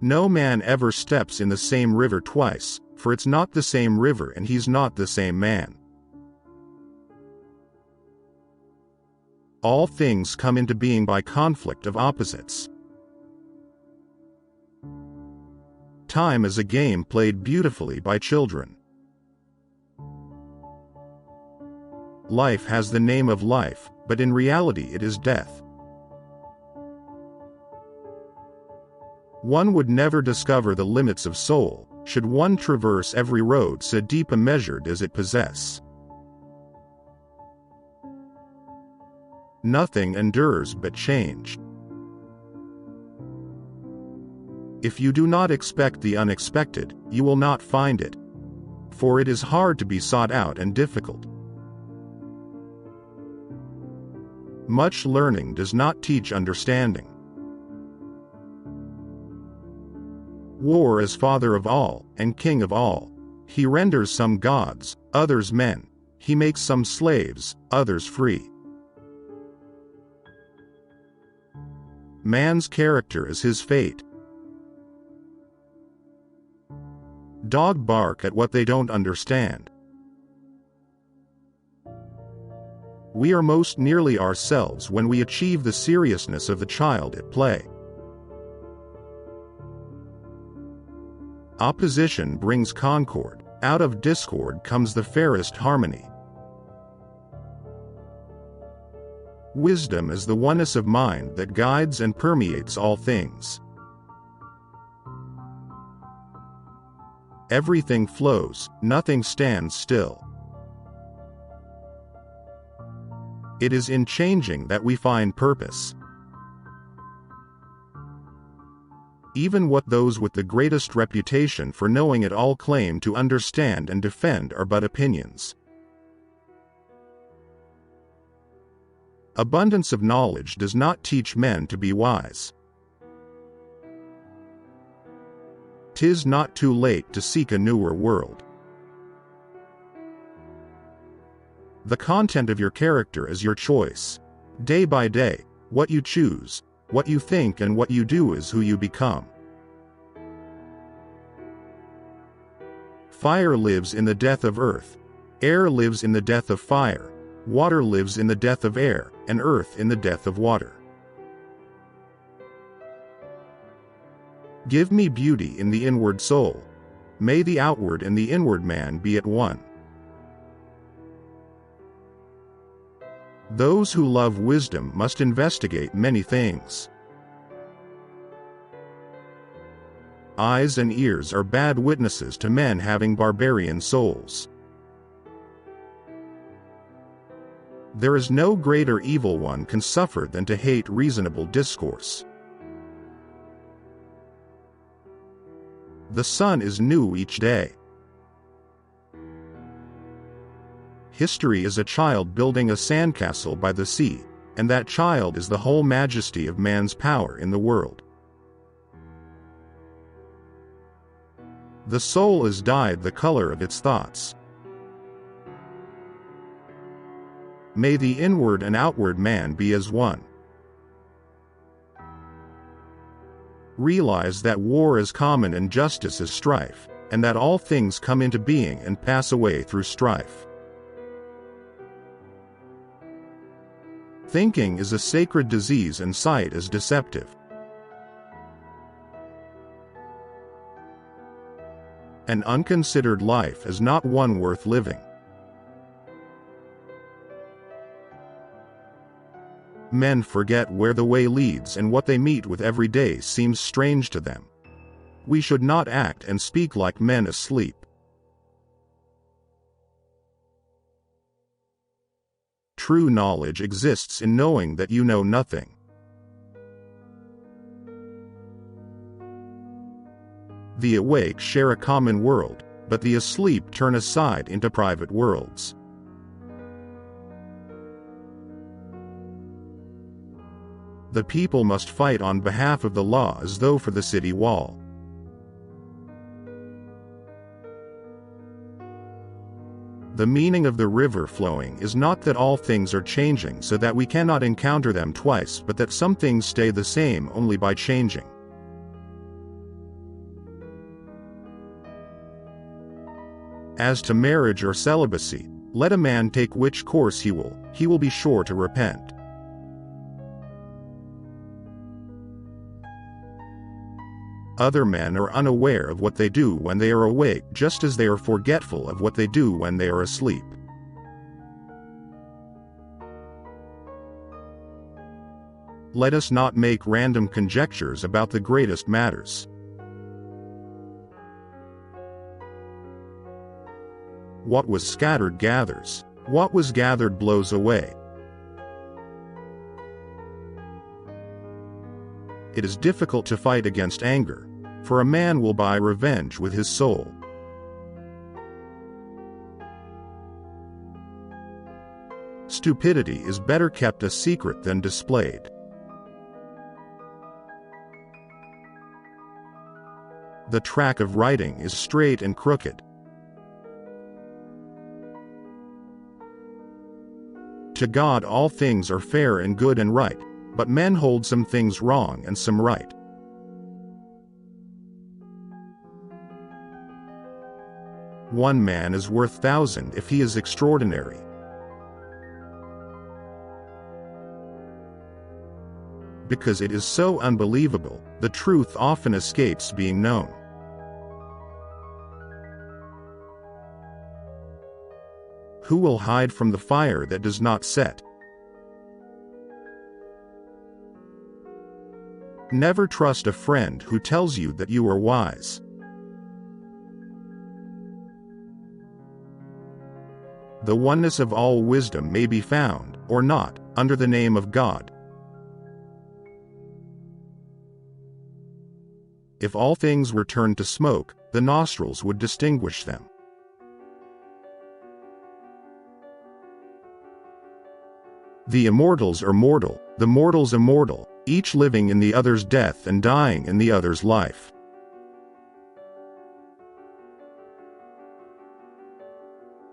No man ever steps in the same river twice, for it's not the same river and he's not the same man. All things come into being by conflict of opposites. Time is a game played beautifully by children. Life has the name of life, but in reality it is death. One would never discover the limits of soul, should one traverse every road so deep a measure does it possess. Nothing endures but change. If you do not expect the unexpected, you will not find it, for it is hard to be sought out and difficult. Much learning does not teach understanding. War is father of all, and king of all. He renders some gods, others men. He makes some slaves, others free. Man's character is his fate. Dog bark at what they don't understand. We are most nearly ourselves when we achieve the seriousness of the child at play. Opposition brings concord. Out of discord comes the fairest harmony. Wisdom is the oneness of mind that guides and permeates all things. Everything flows, nothing stands still. It is in changing that we find purpose. Even what those with the greatest reputation for knowing it all claim to understand and defend are but opinions. Abundance of knowledge does not teach men to be wise. 'Tis not too late to seek a newer world. The content of your character is your choice. Day by day, what you choose, what you think and what you do is who you become. Fire lives in the death of earth. Air lives in the death of fire. Water lives in the death of air, and earth in the death of water. Give me beauty in the inward soul. May the outward and the inward man be at one. Those who love wisdom must investigate many things. Eyes and ears are bad witnesses to men having barbarian souls. There is no greater evil one can suffer than to hate reasonable discourse. The sun is new each day. History is a child building a sandcastle by the sea, and that child is the whole majesty of man's power in the world. The soul is dyed the color of its thoughts. May the inward and outward man be as one. Realize that war is common and justice is strife, and that all things come into being and pass away through strife. Thinking is a sacred disease and sight is deceptive. An unconsidered life is not one worth living. Men forget where the way leads, and what they meet with every day seems strange to them. We should not act and speak like men asleep. True knowledge exists in knowing that you know nothing. The awake share a common world, but the asleep turn aside into private worlds. The people must fight on behalf of the law as though for the city wall. The meaning of the river flowing is not that all things are changing so that we cannot encounter them twice, but that some things stay the same only by changing. As to marriage or celibacy, let a man take which course he will be sure to repent. Other men are unaware of what they do when they are awake, just as they are forgetful of what they do when they are asleep. Let us not make random conjectures about the greatest matters. What was scattered gathers. What was gathered blows away. It is difficult to fight against anger, for a man will buy revenge with his soul. Stupidity is better kept a secret than displayed. The track of writing is straight and crooked. To God all things are fair and good and right, but men hold some things wrong and some right. One man is worth 1,000 if he is extraordinary. Because it is so unbelievable, the truth often escapes being known. Who will hide from the fire that does not set? Never trust a friend who tells you that you are wise. The oneness of all wisdom may be found, or not, under the name of God. If all things were turned to smoke, the nostrils would distinguish them. The immortals are mortal, the mortals immortal, each living in the other's death and dying in the other's life.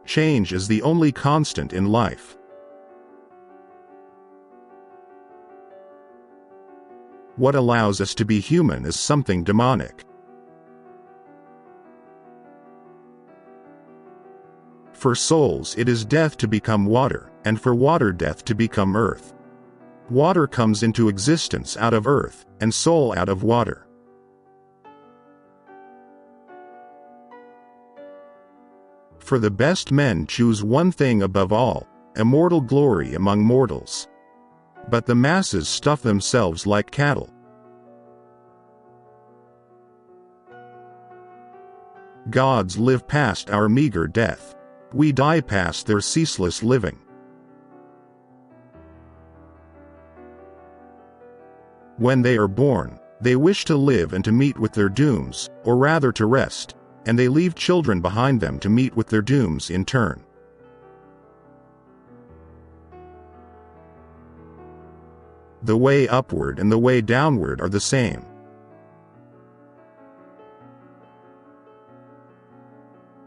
Change is the only constant in life. What allows us to be human is something demonic. For souls it is death to become water, and for water death to become earth. Water comes into existence out of earth, and soul out of water. For the best men choose one thing above all, immortal glory among mortals. But the masses stuff themselves like cattle. Gods live past our meager death. We die past their ceaseless living. When they are born, they wish to live and to meet with their dooms, or rather to rest, and they leave children behind them to meet with their dooms in turn. The way upward and the way downward are the same.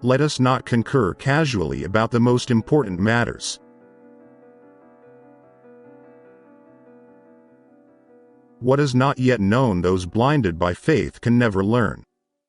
Let us not concur casually about the most important matters. What is not yet known, those blinded by faith can never learn.